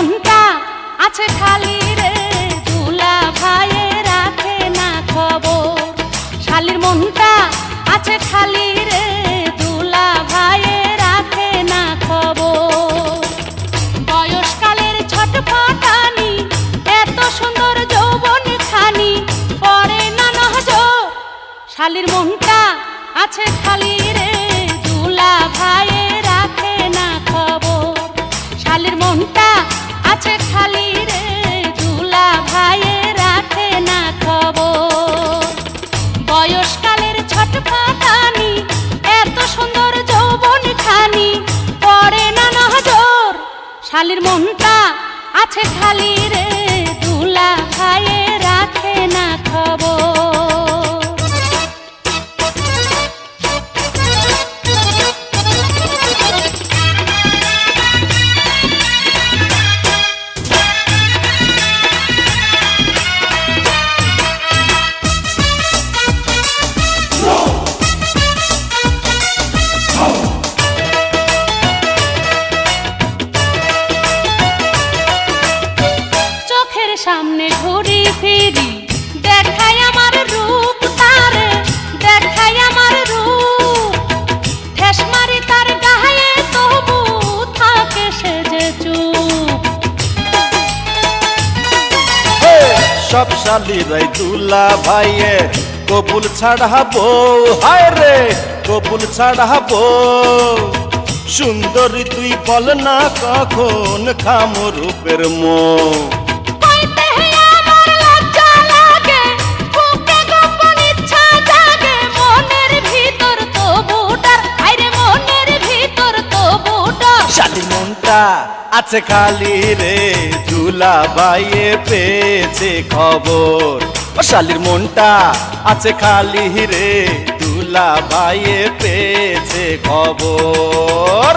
মনটা আছে খালি রে, দুলা ভাইয়ে রাখে না খবর। শালির মনটা আছে খালি রে, দুলা ভাইয়ে রাখে না খবর। বয়সকালের ছটফটানি, এত সুন্দর যৌবন খানি পরে না নজর। শালির মনটা আছে খালি রে, দুলা ভাইয়ে রাখে না খবর। শালির মনটা আছে খালি রে, দুলা ভাইয়ে রাখে না খবর। বয়সকালের ছটফটানি, এত সুন্দর যৌবন খানি পড়ে না নজর। শালির মনটা আছে খালি রে, দুলা ভাইয়ে রাখে না খবর। সামনে ঘুরি ফিরি দেখাই আমার রূপ তারে, দেখাই আমার রূপ। ঠেস মারি তার গায়ে তবু থাকে সে যে চুপ। সব শালিরাই দুলা ভাইয়ের কবুল ছাড়াবো, হায় রে কবুল ছাড়াবো। সুন্দরী তুই বল না কখন খামো রূপের মোহ। শালির মনটা আছে খালি রে, দুলা ভাইয়ে পেয়েছে খবর। ও শালির মনটা আছে খালি রে, দুলা ভাইয়ে পেয়েছে খবর।